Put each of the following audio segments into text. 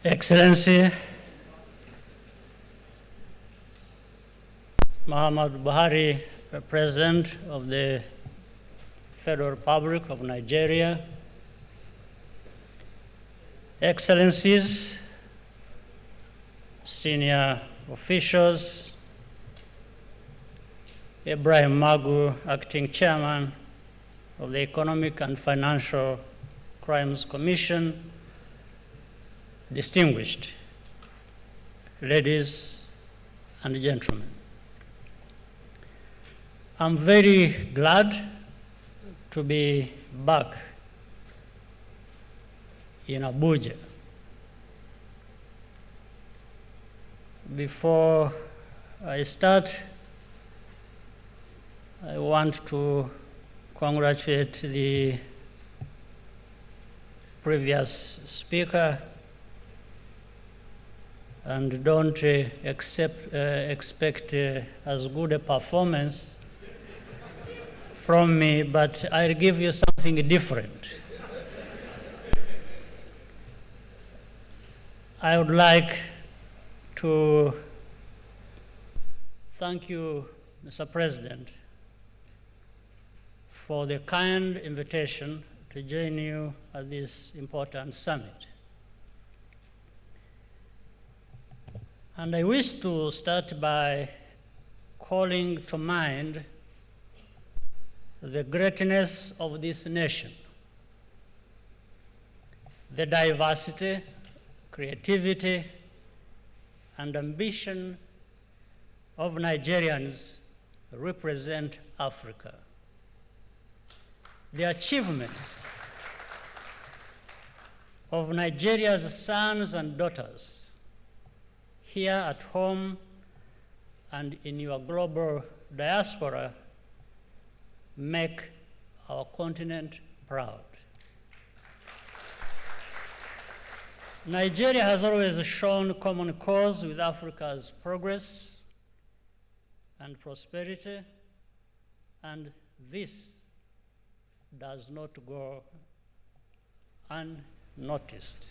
Excellency Muhammad Buhari, President of the Federal Republic of Nigeria, Excellencies, senior officials, Ibrahim Magu, Acting Chairman of the Economic and Financial Crimes Commission, distinguished ladies and gentlemen. I'm very glad to be back in Abuja. Before I start, I want to congratulate the previous speaker, and don't expect as good a performance from me, but I'll give you something different. I would like to thank you, Mr. President, for the kind invitation to join you at this important summit. And I wish to start by calling to mind the greatness of this nation, the diversity, creativity, and ambition of Nigerians represent Africa. The achievements of Nigeria's sons and daughters here at home and in your global diaspora make our continent proud. Nigeria has always shown common cause with Africa's progress and prosperity, and this does not go unnoticed.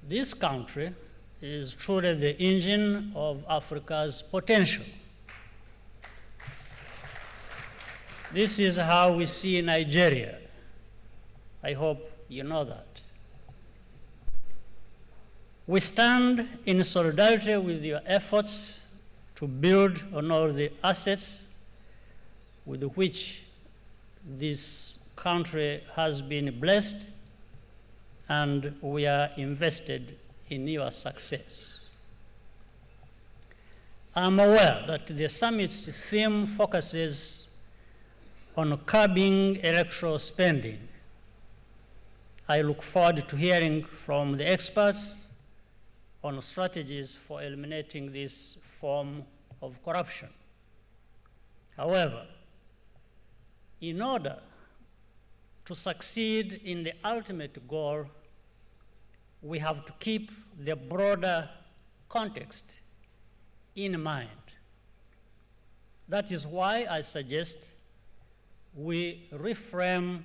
This country is truly the engine of Africa's potential. This is how we see Nigeria. I hope you know that. We stand in solidarity with your efforts to build on all the assets with which this country has been blessed, and we are invested in your success. I'm aware that the summit's theme focuses on curbing electoral spending. I look forward to hearing from the experts on strategies for eliminating this form of corruption. However, in order to succeed in the ultimate goal, we have to keep the broader context in mind. That is why I suggest we reframe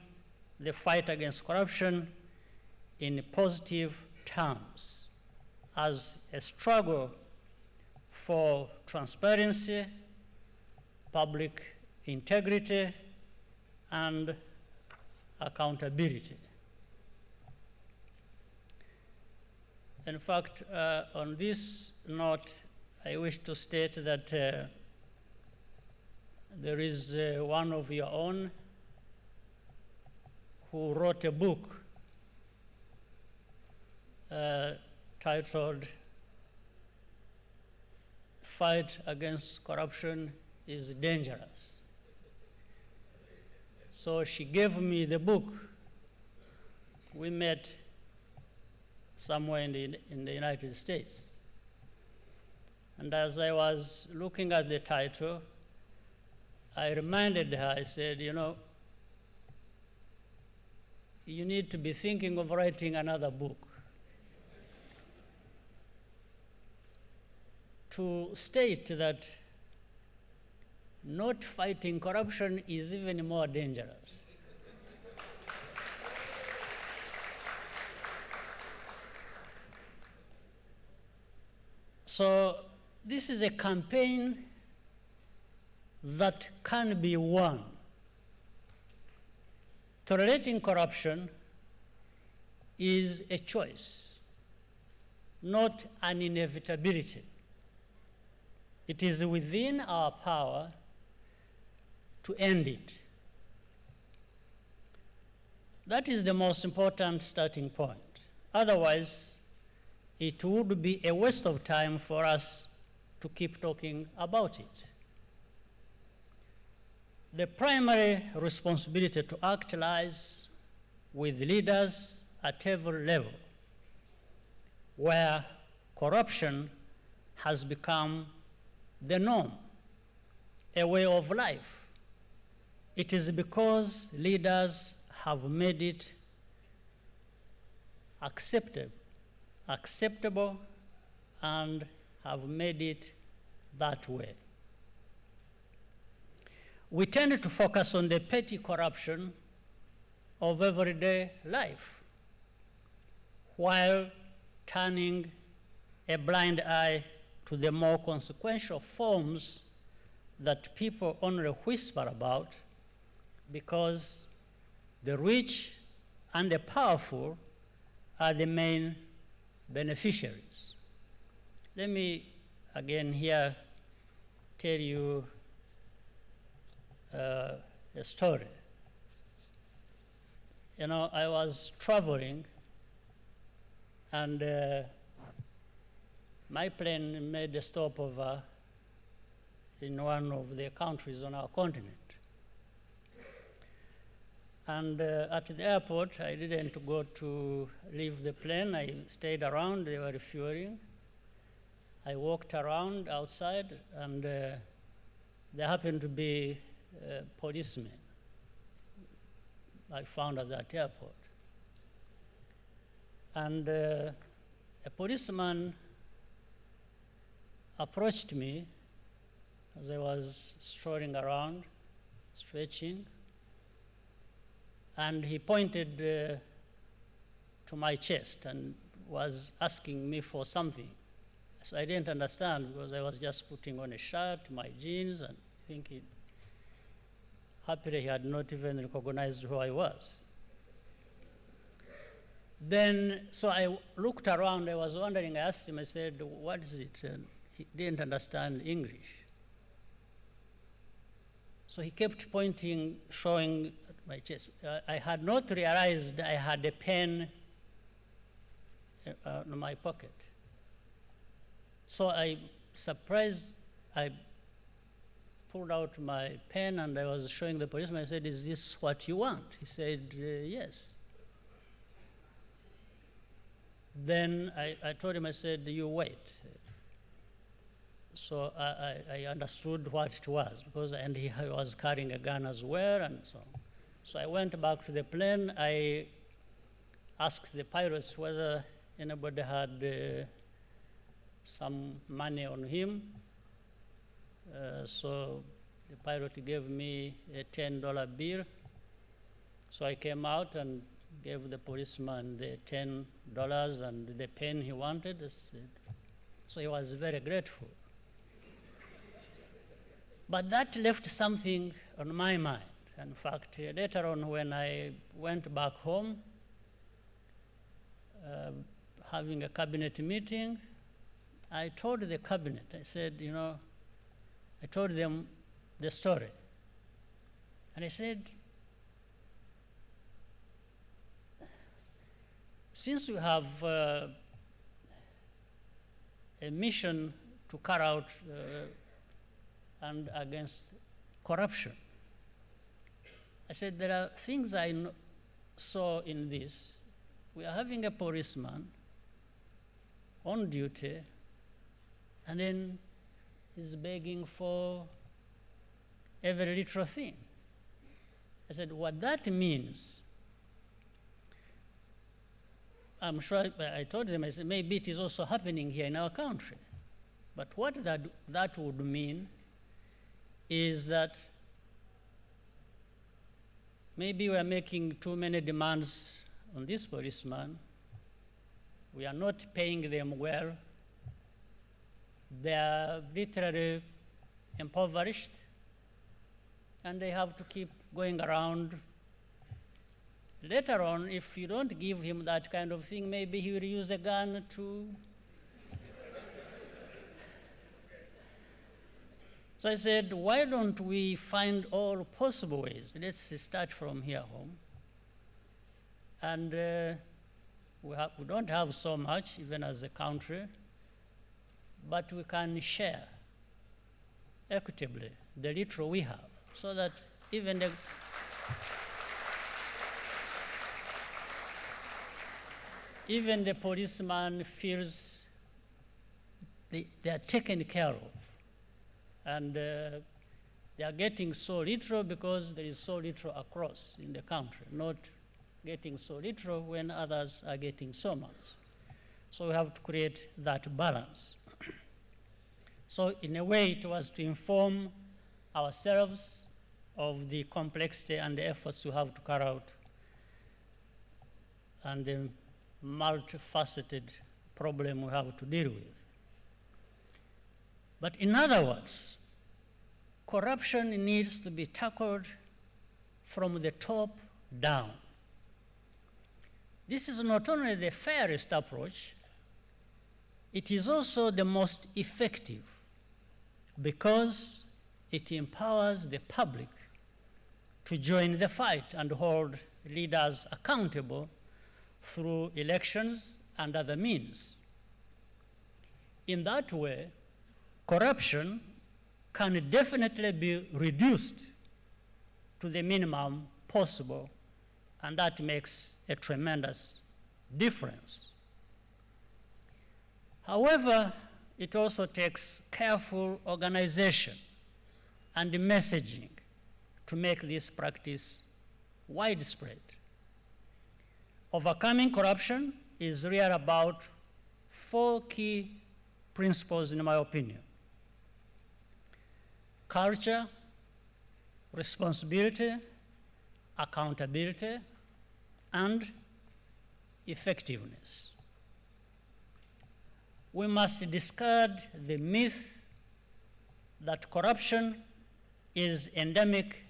the fight against corruption in positive terms as a struggle for transparency, public integrity, and accountability. In fact, on this note, I wish to state that there is one of your own who wrote a book titled "Fight Against Corruption is Dangerous." So she gave me the book. We met somewhere in the United States. And as I was looking at the title, I reminded her, I said, you know, you need to be thinking of writing another book to state that not fighting corruption is even more dangerous. So this is a campaign that can be won. Tolerating corruption is a choice, not an inevitability. It is within our power to end it. That is the most important starting point. Otherwise, it would be a waste of time for us to keep talking about it. The primary responsibility to act lies with leaders at every level, where corruption has become the norm, a way of life. It is because leaders have made it acceptable and have made it that way. We tend to focus on the petty corruption of everyday life, while turning a blind eye to the more consequential forms that people only whisper about because the rich and the powerful are the main beneficiaries. Let me again here tell you a story. You know, I was traveling and my plane made a stopover in one of the countries on our continent. And at the airport, I didn't go to leave the plane. I stayed around. They were refueling. I walked around outside, and there happened to be policemen I found at that airport. And a policeman approached me as I was strolling around, stretching, and he pointed to my chest and was asking me for something. So I didn't understand because I was just putting on a shirt, my jeans, and thinking, happily he had not even recognized who I was. Then, so I looked around, I was wondering, I asked him, I said, what is it? And he didn't understand English. So he kept pointing, showing at my chest. I had not realized I had a pen in my pocket. So I pulled out my pen and I was showing the policeman. I said, is this what you want? He said, yes. Then I told him, I said, you wait. So I understood what it was, and he was carrying a gun as well, and so on. So I went back to the plane. I asked the pilots whether anybody had some money on him. So the pilot gave me a $10 bill. So I came out and gave the policeman the $10 and the pen he wanted. So he was very grateful. But that left something on my mind. In fact, later on when I went back home, having a cabinet meeting, I told the cabinet, I said, you know, I told them the story. And I said, since we have a mission to carry out and against corruption, I said, there are things I saw in this. We are having a policeman on duty, and then he's begging for every little thing. I said, what that means, I'm sure, I told them, I said, maybe it is also happening here in our country. But what that would mean is that maybe we are making too many demands on this policeman. We are not paying them well. They are literally impoverished, and they have to keep going around. Later on, if you don't give him that kind of thing, maybe he will use a gun to. So I said, why don't we find all possible ways? Let's start from here home. And we don't have so much, even as a country, but we can share equitably the little we have, so that even the policeman feels they are taken care of. And they are getting so little because there is so little across in the country, not getting so little when others are getting so much. So we have to create that balance. So in a way, it was to inform ourselves of the complexity and the efforts we have to carry out and the multifaceted problem we have to deal with. But in other words, corruption needs to be tackled from the top down. This is not only the fairest approach, it is also the most effective because it empowers the public to join the fight and hold leaders accountable through elections and other means. In that way, corruption can definitely be reduced to the minimum possible, and that makes a tremendous difference. However, it also takes careful organization and messaging to make this practice widespread. Overcoming corruption is really about 4 key principles, in my opinion: culture, responsibility, accountability, and effectiveness. We must discard the myth that corruption is endemic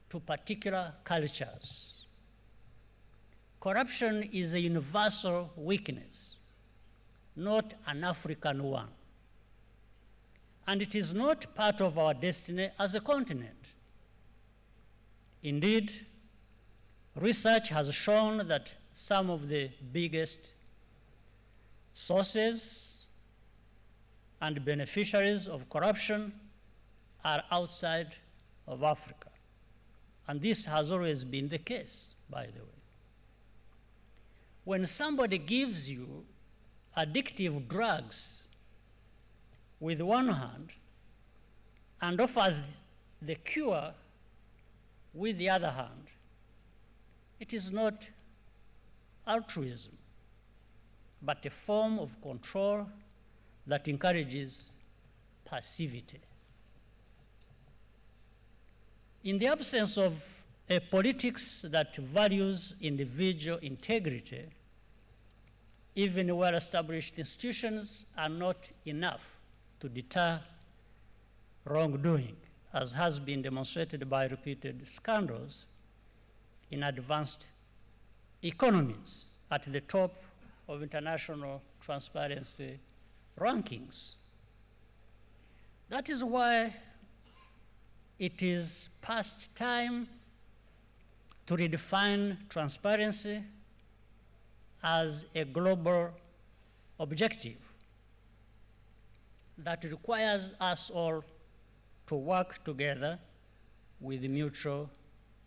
to particular cultures. Corruption is a universal weakness, not an African one. And it is not part of our destiny as a continent. Indeed, research has shown that some of the biggest sources and beneficiaries of corruption are outside of Africa. And this has always been the case, by the way. When somebody gives you addictive drugs with one hand and offers the cure with the other hand, it is not altruism, but a form of control that encourages passivity. In the absence of a politics that values individual integrity, even well-established institutions are not enough to deter wrongdoing, as has been demonstrated by repeated scandals in advanced economies at the top of international transparency rankings. That is why it is past time to redefine transparency as a global objective that requires us all to work together with mutual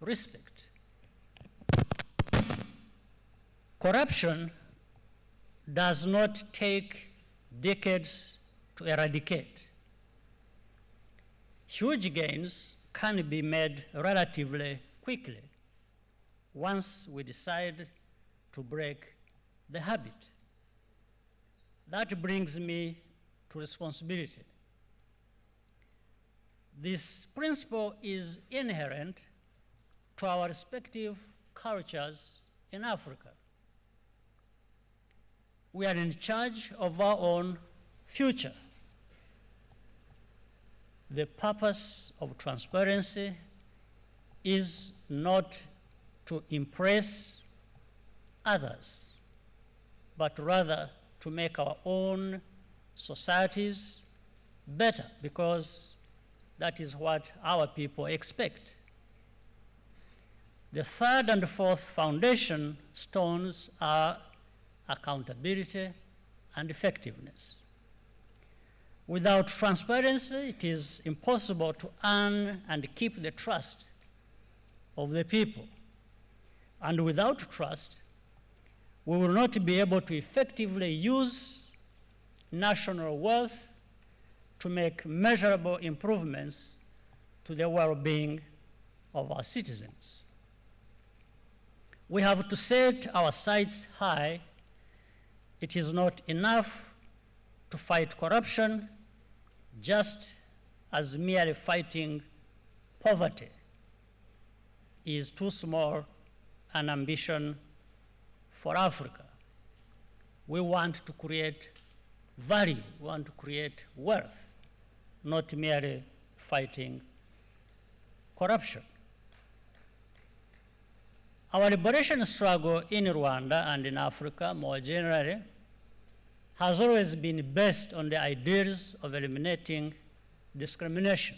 respect. Corruption does not take decades to eradicate. Huge gains can be made relatively quickly once we decide to break the habit. That brings me to responsibility. This principle is inherent to our respective cultures in Africa. We are in charge of our own future. the purpose of transparency is not to impress others, but rather to make our own societies better, because that is what our people expect. The third and fourth foundation stones are accountability and effectiveness. Without transparency, it is impossible to earn and keep the trust of the people. And without trust, we will not be able to effectively use national wealth to make measurable improvements to the well-being of our citizens. We have to set our sights high. It is not enough to fight corruption, just as merely fighting poverty is too small an ambition for Africa. We want to create value, we want to create wealth, not merely fighting corruption. Our liberation struggle in Rwanda and in Africa more generally has always been based on the ideals of eliminating discrimination,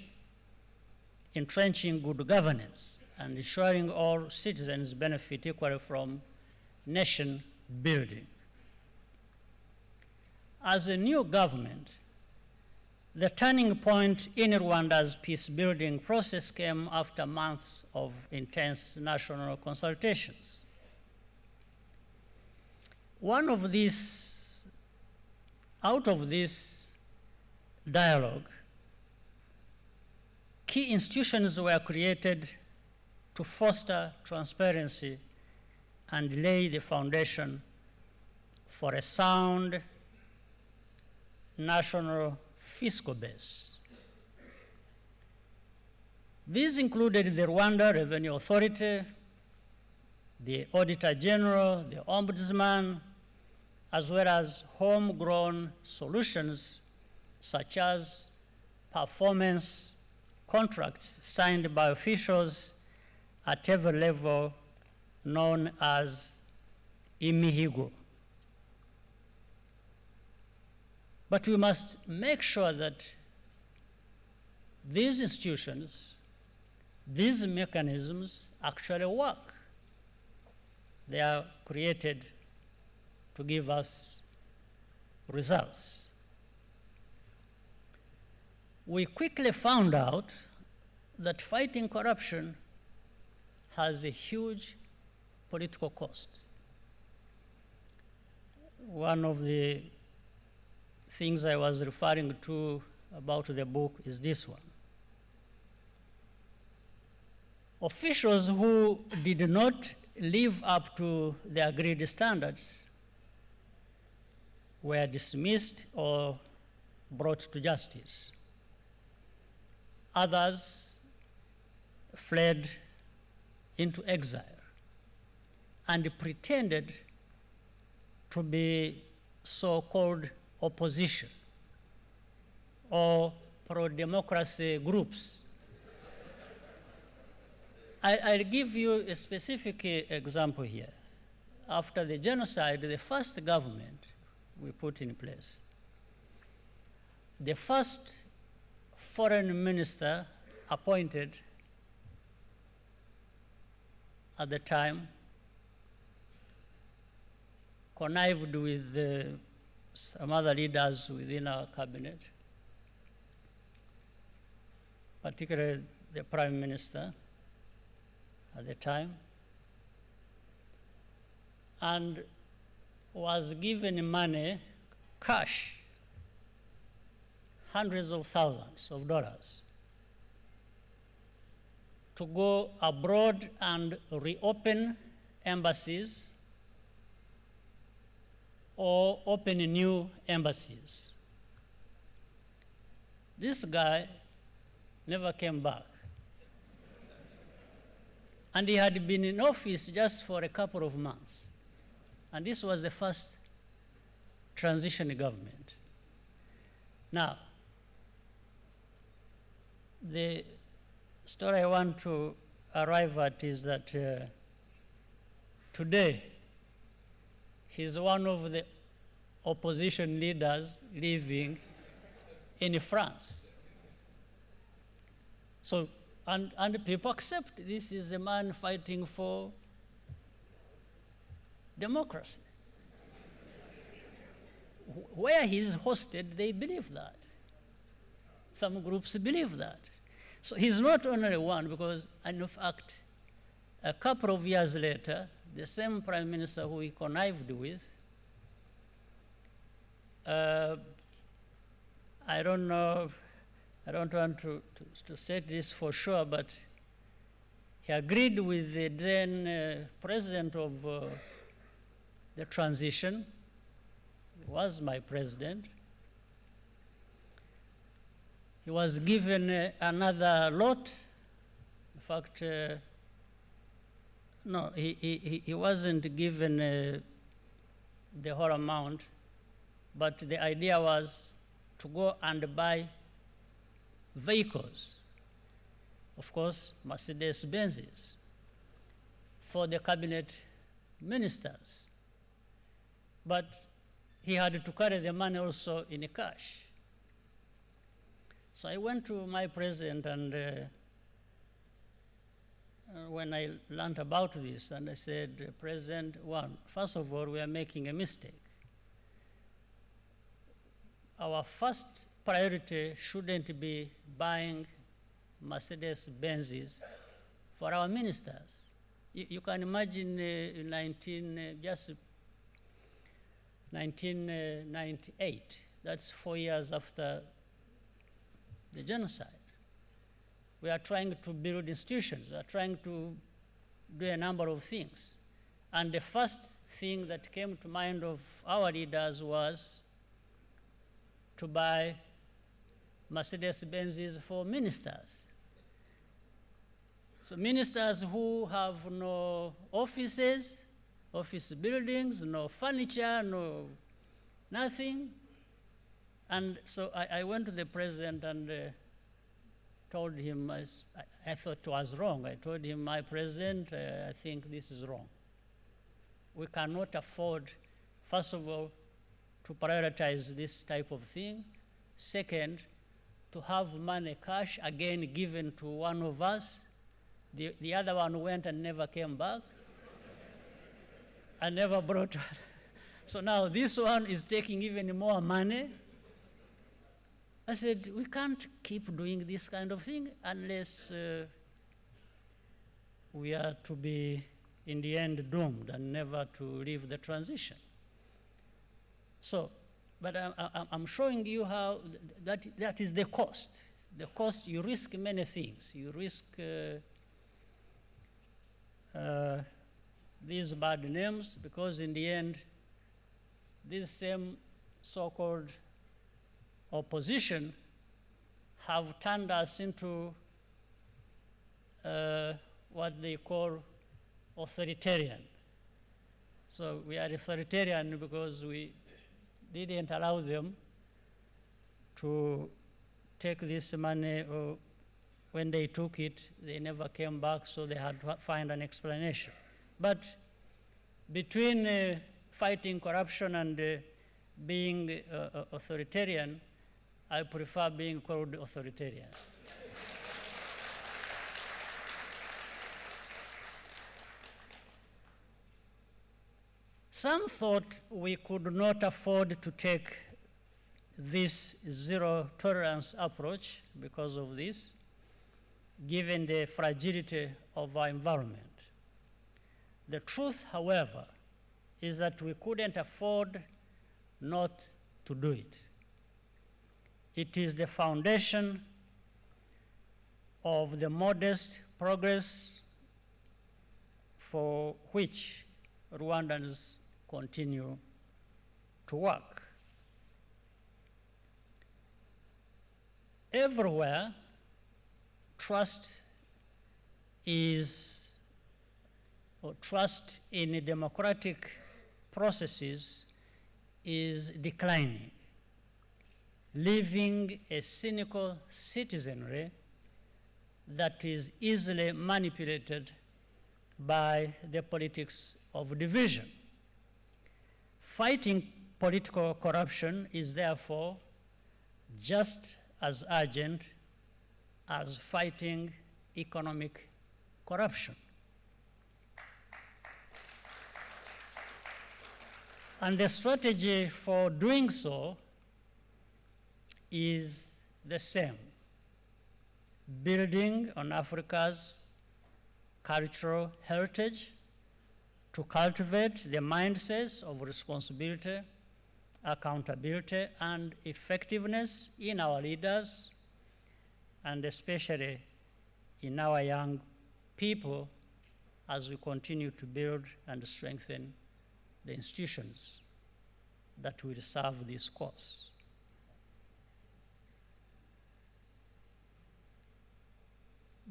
entrenching good governance, and ensuring all citizens benefit equally from nation building. As a new government, the turning point in Rwanda's peace-building process came after months of intense national consultations. Out of this dialogue, key institutions were created to foster transparency and lay the foundation for a sound national fiscal base. These included the Rwanda Revenue Authority, the Auditor General, the Ombudsman, as well as homegrown solutions such as performance contracts signed by officials at every level known as imihigo. But we must make sure that these institutions, these mechanisms actually work. They are created to give us results. We quickly found out that fighting corruption has a huge political cost. One of the things I was referring to about the book is this one. Officials who did not live up to the agreed standards were dismissed or brought to justice. Others fled into exile and pretended to be so-called opposition or pro-democracy groups. I'll give you a specific example here. After the genocide, the first government we put in place, the first foreign minister appointed at the time connived with some other leaders within our cabinet, particularly the prime minister at the time, and was given money, cash, hundreds of thousands of dollars, to go abroad and reopen embassies or open new embassies. This guy never came back. And he had been in office just for a couple of months. And this was the first transition government. Now, The story I want to arrive at is that today he's one of the opposition leaders living in France. So, and people accept this is a man fighting for democracy. Where he's hosted, they believe that. Some groups believe that. So he's not only one, because in fact, a couple of years later, the same prime minister who he connived with, I don't know, I don't want to say this for sure, but he agreed with the then president of the transition, he was my president. He was given another lot. In fact, no, he wasn't given the whole amount, but the idea was to go and buy vehicles, of course, Mercedes-Benzes, for the cabinet ministers. But he had to carry the money also in cash. So I went to my president, and when I learned about this, and I said, President, first of all, we are making a mistake. Our first priority shouldn't be buying Mercedes-Benzes for our ministers. You can imagine in 1998, that's 4 years after the genocide. We are trying to build institutions. We are trying to do a number of things. And the first thing that came to mind of our leaders was to buy Mercedes-Benzes for ministers. So ministers who have no offices, office buildings, no furniture, no nothing. And so I went to the president and told him, I thought it was wrong. I told him, my president, I think this is wrong. We cannot afford, first of all, to prioritize this type of thing. Second, to have money cash, again, given to one of us. The other one went and never came back. And never brought. So now this one is taking even more money. I said, we can't keep doing this kind of thing unless we are to be, in the end, doomed and never to leave the transition. So, but I'm showing you how that is the cost. The cost, you risk many things. You risk these bad names, because in the end, these same so-called opposition have turned us into what they call authoritarian. So we are authoritarian because we didn't allow them to take this money, or when they took it, they never came back, so they had to find an explanation. But between fighting corruption and being authoritarian, I prefer being called authoritarian. Some thought we could not afford to take this zero tolerance approach because of this, given the fragility of our environment. The truth, however, is that we couldn't afford not to do it. It is the foundation of the modest progress for which Rwandans continue to work. Everywhere, trust in democratic processes is declining, leaving a cynical citizenry that is easily manipulated by the politics of division. Fighting political corruption is therefore just as urgent as fighting economic corruption. And the strategy for doing so is the same: building on Africa's cultural heritage to cultivate the mindsets of responsibility, accountability, and effectiveness in our leaders, and especially in our young people as we continue to build and strengthen the institutions that will serve this cause.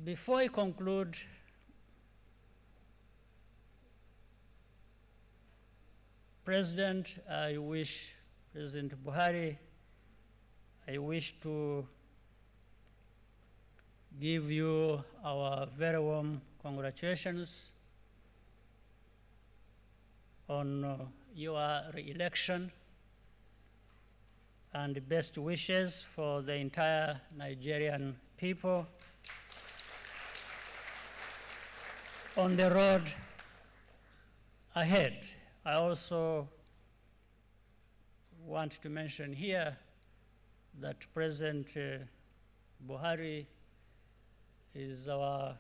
Before I conclude, President Buhari, I wish to give you our very warm congratulations on your re-election, and best wishes for the entire Nigerian people on the road ahead. I also want to mention here that President Buhari is our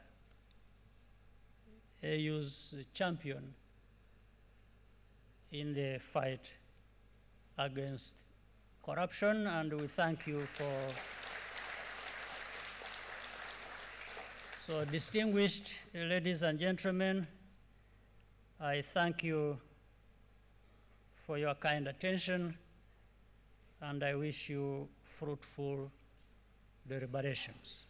AU's champion in the fight against corruption, and we thank you for. So, distinguished ladies and gentlemen, I thank you for your kind attention, and I wish you fruitful deliberations.